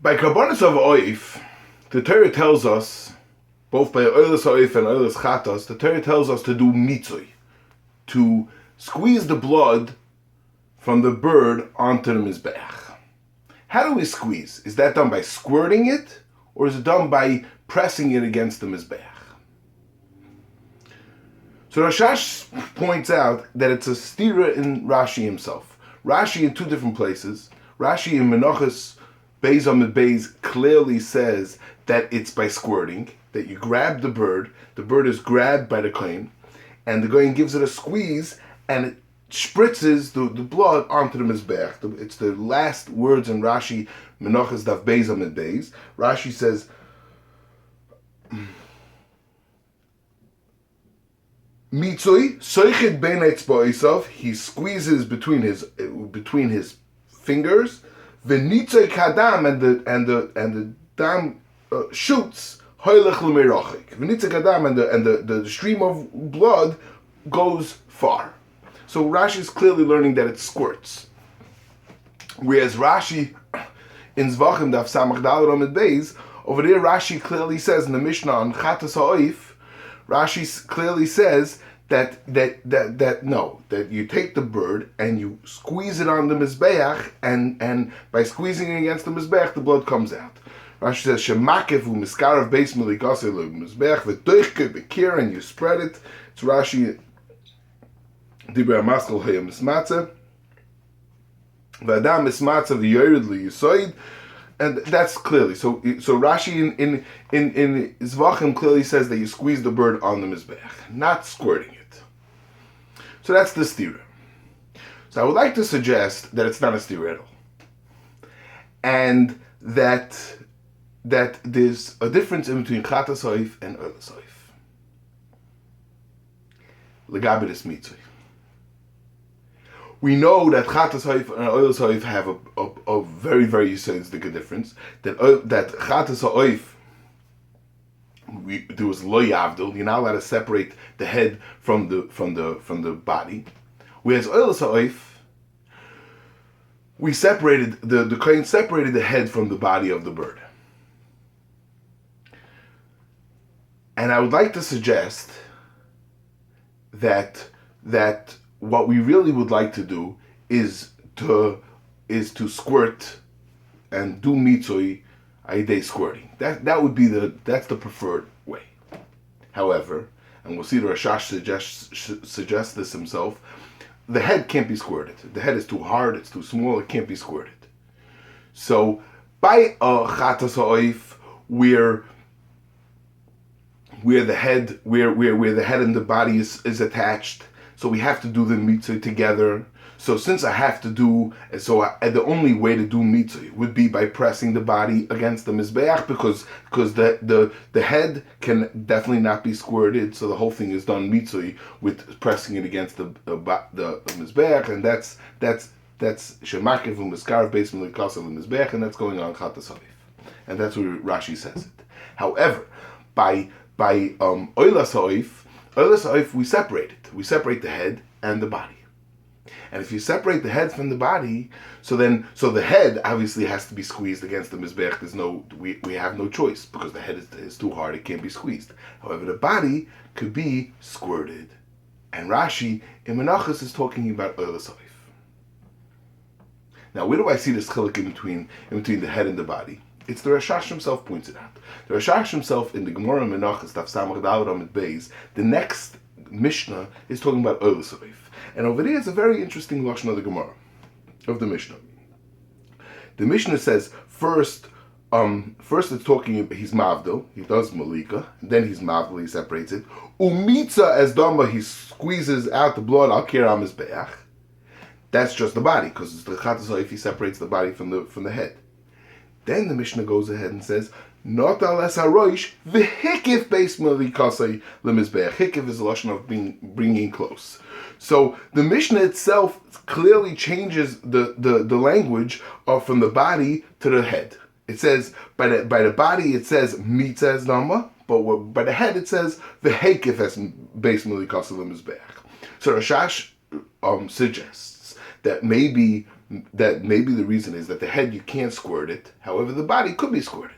By Karbonis of Oif, the Torah tells us, both by Oilas Oif and Oilas Chatos, the Torah tells us to do mitzui, to squeeze the blood from the bird onto the Mizbeach. How do we squeeze? Is that done by squirting it, or is it done by pressing it against the Mizbeach? So Rashash points out that it's a stira in Rashi himself. Rashi in two different places. Rashi in Minachos Beis Amid Beis clearly says that it's by squirting, that you grab the bird is grabbed by the Kohein, and the Kohein gives it a squeeze, and it spritzes the blood onto the Mizbeach. It's the last words in Rashi, Minachos Daf Beis Amid Beis. Rashi says, Mitzui, soichet ben etzba'isov, he squeezes between his fingers. V'nitzoi kadam, and the dam shoots. Hoylech l'meirachik. V'nitzoi kadam, and the stream of blood goes far. So Rashi is clearly learning that it squirts. Whereas Rashi in Zevochim Daf Samach Daled Amid Beis, over there Rashi clearly says in the Mishnah on Chatas Ha'oif, Rashi clearly says that you take the bird and you squeeze it on the Mizbeach, and by squeezing it against the Mizbeach, the blood comes out. Rashi says, Shemakev u'miskarav beis milikase le'Mizbeach v'doichke b'kir, and you spread it. It's Rashi, Dibra Maskal Hayam Mismatze, V'adam Mismatze v'yored li'yisoid. And that's clearly so Rashi in Zevochim clearly says that you squeeze the bird on the Mizbeach, not squirting it. So that's the stira. So I would like to suggest that it's not a stira at all, and that there's a difference in between chatas ha'oif and oilas ha'oif. Legabe des mitzui. We know that chatas ha'oif and oilas ha'oif have a very, very yisodistic difference. That chatas ha'oif, there was lo yavdil. You're not allowed to separate the head from the body. Whereas oilas ha'oif, we separated the Kohein separated the head from the body of the bird. And I would like to suggest that what we really would like to do is to squirt and do mitzui ayidei squirting. That would be that's the preferred way. However, and we'll see the Rashash suggests this himself, the head can't be squirted. The head is too hard, it's too small, it can't be squirted. So by a chatas ha'oif, where the head and the body is attached, so we have to do the mitzvah together. So since I have to do, the only way to do mitzvah would be by pressing the body against the Mizbeach, because the head can definitely not be squirted. So the whole thing is done mitzvah with pressing it against the Mizbeach, and that's shemakev u'miskarav beis milikasa l'Mizbeach, and that's going on chatas ha'oif, and that's where Rashi says it. However, by oilas ha'oif, we separate it. We separate the head and the body. And if you separate the head from the body, so the head obviously has to be squeezed against the Mizbeach. We have no choice, because the head is too hard, it can't be squeezed. However, the body could be squirted. And Rashi in Minachos is talking about oilas ha'oif. Now, where do I see this chiluk in between the head and the body? It's the Rashash himself points it out. The Rashash himself in the Gemara Minachos Daf Samach Daled Amid Beis, the next Mishnah is talking about oilas ha'oif. And over there is a very interesting lashon of the Gemara, of the Mishnah. The Mishnah says first it's talking about he's mavdil, he does malika, and then he's mavdil, he separates it. Umitza as dama, he squeezes out the blood al kiram Mizbeach. That's just the body, because it's the chatas ha'oif, he separates the body from the head. Then the Mishnah goes ahead and says, not alas haroish v'hikif beis milikasei lemizbeach. Hikif is a lashon of bringing close. So the Mishnah itself clearly changes the language from the body to the head. It says by the body it says mitzah as nama, but by the head it says v'hikif as beis milikasei lemizbeach. So Rashash suggests that maybe that maybe the reason is that the head you can't squirt it, however the body could be squirted.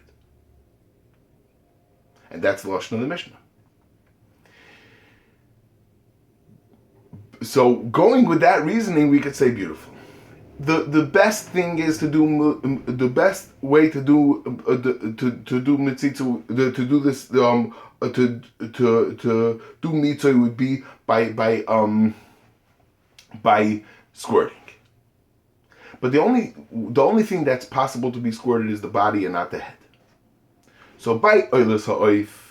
And that's the lashon of the Mishnah. So going with that reasoning, we could say beautiful. The best thing is to do the best way to do mitzitzu, to do this to do mitzוי would be by squirting. But the only thing that's possible to be squirted is the body and not the head. So by oilus ha'oif,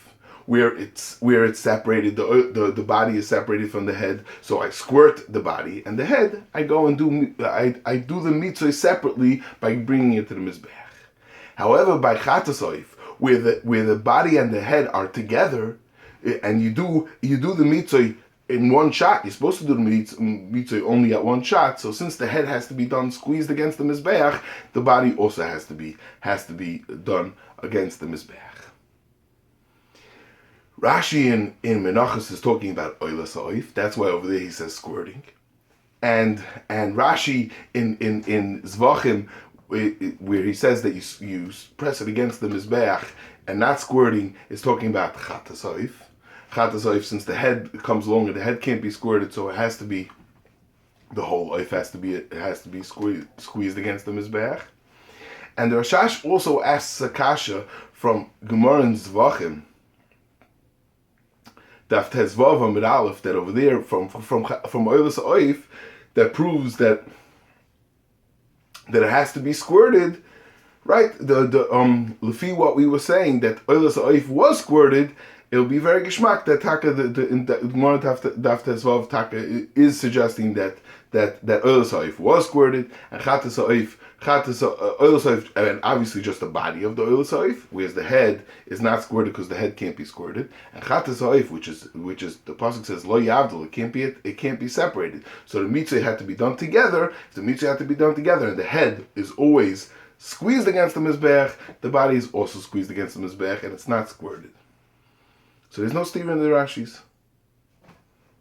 where it's separated, the body is separated from the head. So I squirt the body and the head. I go and do the mitzvah separately by bringing it to the Mizbeach. However, by chatasoif, where the body and the head are together, and you do the mitzvah in one shot. You're supposed to do the mitzvah only at one shot. So since the head has to be done squeezed against the Mizbeach, the body also has to be done against the Mizbeach. Rashi in Minachos is talking about oilas ha'oif. That's why over there he says squirting. And Rashi in Zevochim, where he says that you press it against the Mizbeach and not squirting, is talking about chatas ha'oif. Chatas ha'oif, since the head comes along and the head can't be squirted, so it has to be, the whole oif has to be squeezed against the Mizbeach. And the Rashash also asks a kasha from Gemara in Zevochim, Daf Tezvav Amid Aleph, that over there from oilus ha'oif, that proves that it has to be squirted, right? The lefi what we were saying, that oilus ha'oif was squirted, it'll be very geschmack that Taka the Gemara Daf Tezvav Taka is suggesting that oilus ha'oif was squirted, and chatas ha'oif, oilus ha'oif, and obviously just the body of the oilus ha'oif, whereas the head is not squirted because the head can't be squirted, and chatas ha'oif, which is the pasuk says lo yavdil, it can't be separated. So the mitzvah had to be done together. If the mitzvah had to be done together, and the head is always squeezed against the mizbeach, the body is also squeezed against the mizbeach, and it's not squirted. So there's no steer in the Rashis.